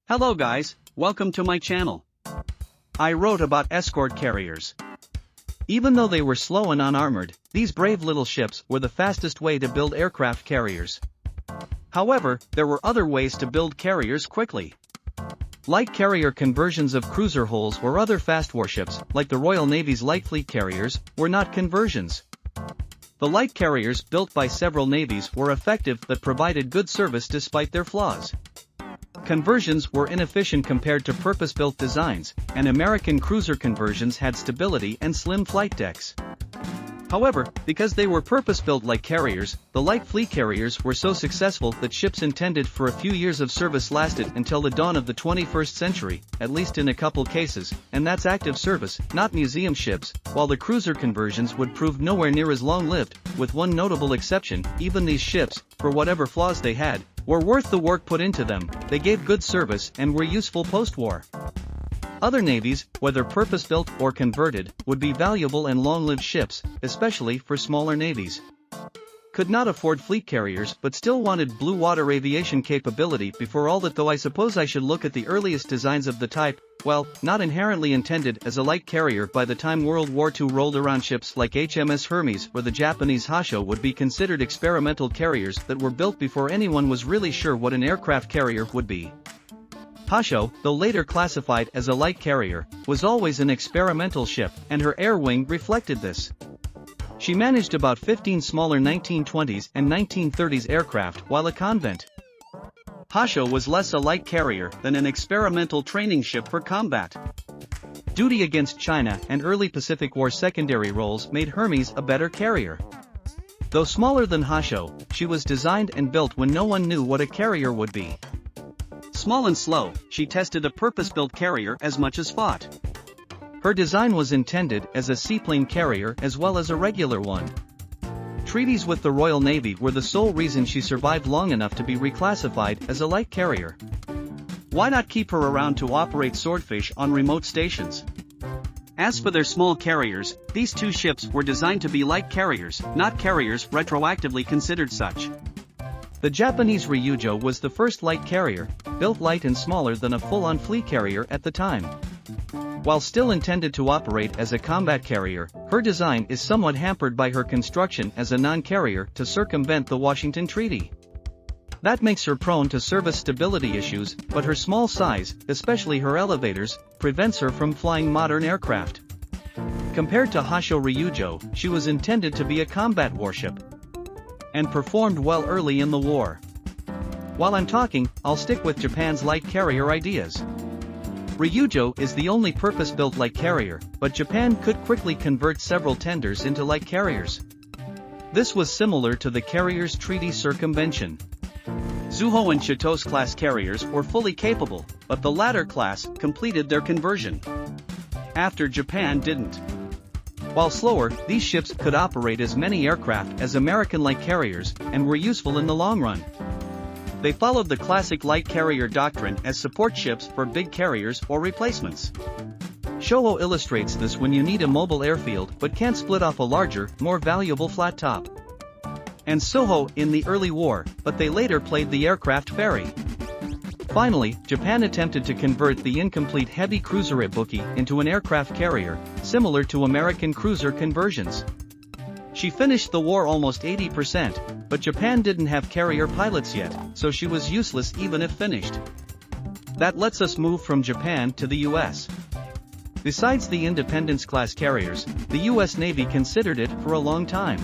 Hello guys, welcome to my channel. I wrote about escort carriers. Even though they were slow and unarmored, these brave little ships were the fastest way to build aircraft carriers. However, there were other ways to build carriers quickly. Light carrier conversions of cruiser hulls or other fast warships, like the Royal Navy's light fleet carriers, were not conversions. The light carriers built by several navies were effective but provided good service despite their flaws. Conversions were inefficient compared to purpose-built designs, and American cruiser conversions had stability and slim flight decks. However, because they were purpose-built like carriers, the light fleet carriers were so successful that ships intended for a few years of service lasted until the dawn of the 21st century, at least in a couple cases, and that's active service, not museum ships, while the cruiser conversions would prove nowhere near as long-lived, with one notable exception. Even these ships, for whatever flaws they had, were worth the work put into them. They gave good service and were useful post-war. Other navies, whether purpose-built or converted, would be valuable and long-lived ships, especially for smaller navies. Could not afford fleet carriers but still wanted blue water aviation capability before all that. Though I suppose I should look at the earliest designs of the type, well, not inherently intended as a light carrier. By the time World War II rolled around, ships like HMS Hermes or the Japanese Hasho would be considered experimental carriers that were built before anyone was really sure what an aircraft carrier would be. Hasho, though later classified as a light carrier, was always an experimental ship, and her air wing reflected this. She managed about 15 smaller 1920s and 1930s aircraft while a convent. Hasho was less a light carrier than an experimental training ship for combat. Duty against China and early Pacific War secondary roles made Hermes a better carrier. Though smaller than Hasho, she was designed and built when no one knew what a carrier would be. Small and slow, she tested a purpose-built carrier as much as fought. Her design was intended as a seaplane carrier as well as a regular one. Treaties with the Royal Navy were the sole reason she survived long enough to be reclassified as a light carrier. Why not keep her around to operate swordfish on remote stations? As for their small carriers, these two ships were designed to be light carriers, not carriers retroactively considered such. The Japanese Ryujo was the first light carrier, built light and smaller than a full-on fleet carrier at the time. While still intended to operate as a combat carrier, her design is somewhat hampered by her construction as a non-carrier to circumvent the Washington Treaty. That makes her prone to service stability issues, but her small size, especially her elevators, prevents her from flying modern aircraft. Compared to Hasho Ryujo, she was intended to be a combat warship, and performed well early in the war. While I'm talking, I'll stick with Japan's light carrier ideas. Ryujo is the only purpose-built light carrier, but Japan could quickly convert several tenders into light carriers. This was similar to the carriers' treaty circumvention. Zuho and Chitos class carriers were fully capable, but the latter class completed their conversion after Japan didn't. While slower, these ships could operate as many aircraft as American light carriers, and were useful in the long run. They followed the classic light carrier doctrine as support ships for big carriers or replacements. Shoho illustrates this when you need a mobile airfield but can't split off a larger, more valuable flat top. And Soho in the early war, but they later played the aircraft ferry. Finally, Japan attempted to convert the incomplete heavy cruiser Ibuki into an aircraft carrier, similar to American cruiser conversions. She finished the war almost 80%, but Japan didn't have carrier pilots yet, so she was useless even if finished. That lets us move from Japan to the US. Besides the Independence-class carriers, the US Navy considered it for a long time.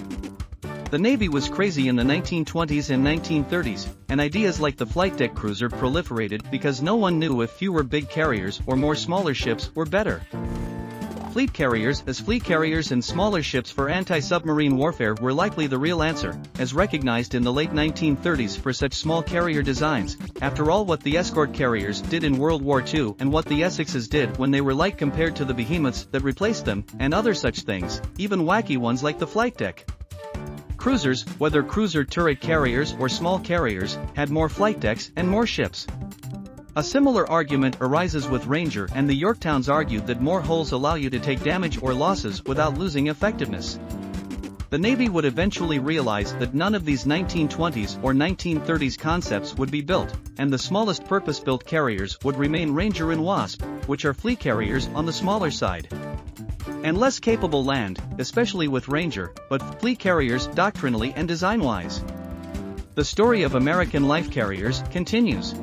The Navy was crazy in the 1920s and 1930s, and ideas like the flight deck cruiser proliferated because no one knew if fewer big carriers or more smaller ships were better. Fleet carriers and smaller ships for anti-submarine warfare were likely the real answer, as recognized in the late 1930s for such small carrier designs. After all, what the escort carriers did in World War II and what the Essexes did when they were light compared to the behemoths that replaced them, and other such things, even wacky ones like the flight deck. Cruisers, whether cruiser turret carriers or small carriers, had more flight decks and more ships. A similar argument arises with Ranger, and the Yorktowns argued that more hulls allow you to take damage or losses without losing effectiveness. The Navy would eventually realize that none of these 1920s or 1930s concepts would be built, and the smallest purpose-built carriers would remain Ranger and Wasp, which are fleet carriers on the smaller side. And less capable land, especially with Ranger, but fleet carriers doctrinally and design-wise. The story of American life carriers continues.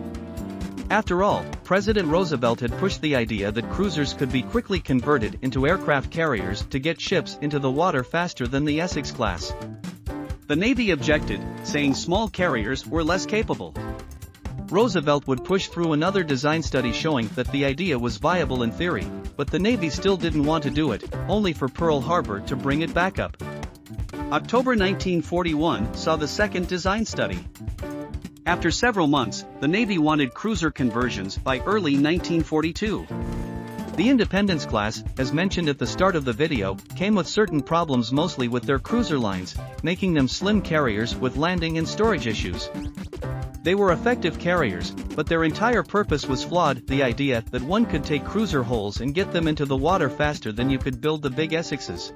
After all, President Roosevelt had pushed the idea that cruisers could be quickly converted into aircraft carriers to get ships into the water faster than the Essex class. The Navy objected, saying small carriers were less capable. Roosevelt would push through another design study showing that the idea was viable in theory, but the Navy still didn't want to do it, only for Pearl Harbor to bring it back up. October 1941 saw the second design study. After several months, the Navy wanted cruiser conversions by early 1942. The Independence class, as mentioned at the start of the video, came with certain problems, mostly with their cruiser lines, making them slim carriers with landing and storage issues. They were effective carriers, but their entire purpose was flawed, the idea that one could take cruiser hulls and get them into the water faster than you could build the big Essexes.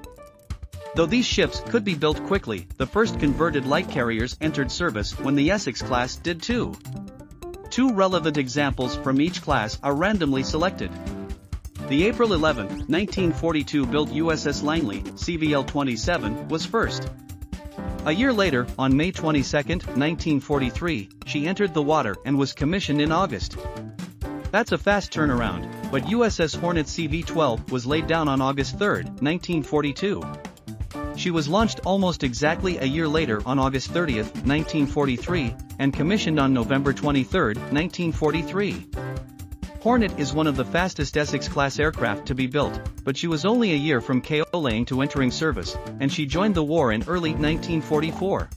Though these ships could be built quickly, the first converted light carriers entered service when the Essex class did too. Two relevant examples from each class are randomly selected. The April 11, 1942 built USS Langley, CVL-27, was first. A year later, on May 22, 1943, she entered the water and was commissioned in August. That's a fast turnaround, but USS Hornet CV-12 was laid down on August 3, 1942. She was launched almost exactly a year later on August 30, 1943, and commissioned on November 23, 1943. Hornet is one of the fastest Essex-class aircraft to be built, but she was only a year from KO-laying to entering service, and she joined the war in early 1944.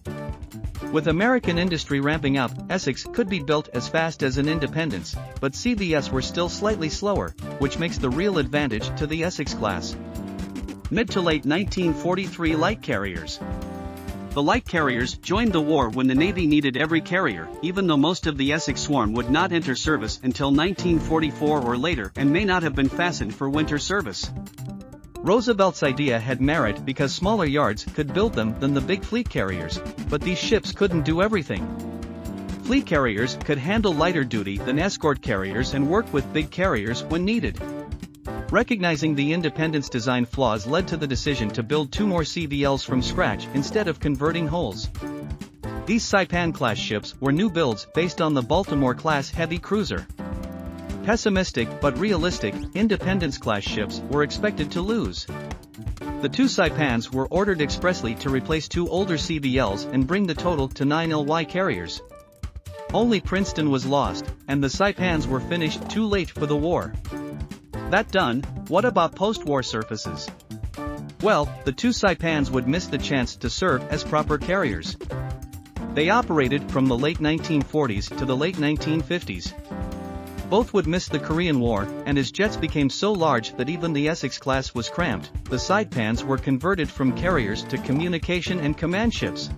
With American industry ramping up, Essex could be built as fast as an Independence, but CVS were still slightly slower, which makes the real advantage to the Essex class. Mid to late 1943 light carriers. The light carriers joined the war when the Navy needed every carrier, even though most of the Essex swarm would not enter service until 1944 or later and may not have been fastened for winter service. Roosevelt's idea had merit because smaller yards could build them than the big fleet carriers, but these ships couldn't do everything. Fleet carriers could handle lighter duty than escort carriers and work with big carriers when needed. Recognizing the Independence design flaws led to the decision to build two more CVLs from scratch instead of converting hulls. These Saipan-class ships were new builds based on the Baltimore-class heavy cruiser. Pessimistic but realistic, Independence-class ships were expected to lose. The two Saipans were ordered expressly to replace two older CVLs and bring the total to 9 LY carriers. Only Princeton was lost, and the Saipans were finished too late for the war. That done, what about post-war surfaces? Well, the two Saipans would miss the chance to serve as proper carriers. They operated from the late 1940s to the late 1950s. Both would miss the Korean War, and as jets became so large that even the Essex class was cramped, the Saipans were converted from carriers to communication and command ships.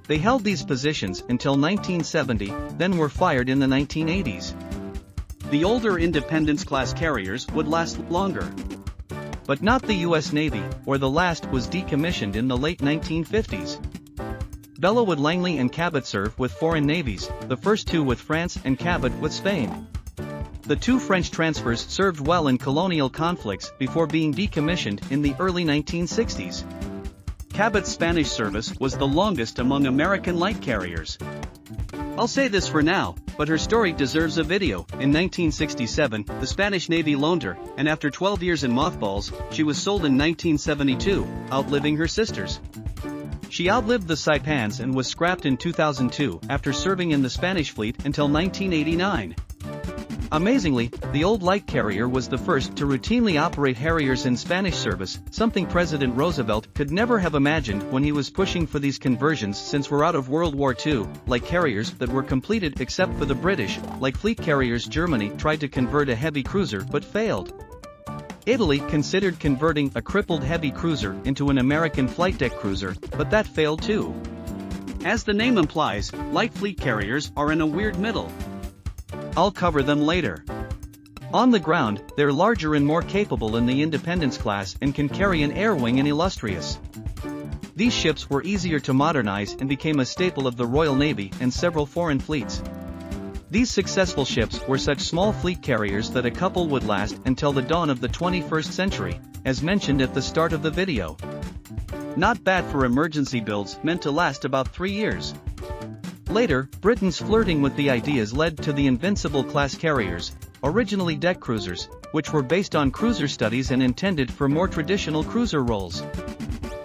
They held these positions until 1970, then were fired in the 1980s. The older Independence-class carriers would last longer. But not the U.S. Navy, where the last was decommissioned in the late 1950s. Bellwood Langley and Cabot served with foreign navies, the first two with France and Cabot with Spain. The two French transfers served well in colonial conflicts before being decommissioned in the early 1960s. Cabot's Spanish service was the longest among American light carriers. I'll say this for now, but her story deserves a video. In 1967, the Spanish Navy loaned her, and after 12 years in mothballs, she was sold in 1972, outliving her sisters. She outlived the Saipans and was scrapped in 2002 after serving in the Spanish fleet until 1989. Amazingly, the old light carrier was the first to routinely operate Harriers in Spanish service, something President Roosevelt could never have imagined when he was pushing for these conversions, since we're out of World War II. Like carriers that were completed except for the British, like fleet carriers. Germany tried to convert a heavy cruiser but failed. Italy considered converting a crippled heavy cruiser into an American flight deck cruiser, but that failed too. As the name implies, light fleet carriers are in a weird middle. I'll cover them later. On the ground, they're larger and more capable in the Independence class and can carry an air wing and illustrious. These ships were easier to modernize and became a staple of the Royal Navy and several foreign fleets. These successful ships were such small fleet carriers that a couple would last until the dawn of the 21st century, as mentioned at the start of the video. Not bad for emergency builds meant to last about 3 years. Later, Britain's flirting with the ideas led to the Invincible-class carriers, originally deck cruisers, which were based on cruiser studies and intended for more traditional cruiser roles.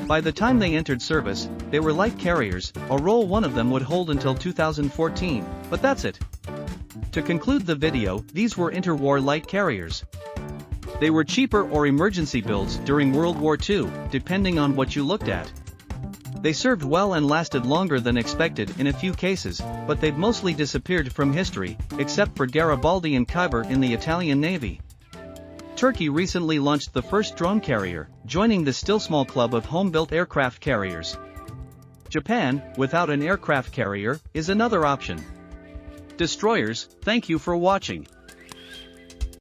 By the time they entered service, they were light carriers, a role one of them would hold until 2014, but that's it. To conclude the video, these were interwar light carriers. They were cheaper or emergency builds during World War II, depending on what you looked at. They served well and lasted longer than expected in a few cases, but they've mostly disappeared from history, except for Garibaldi and Khyber in the Italian Navy. Turkey recently launched the first drone carrier, joining the still small club of home-built aircraft carriers. Japan, without an aircraft carrier, is another option. Destroyers, thank you for watching.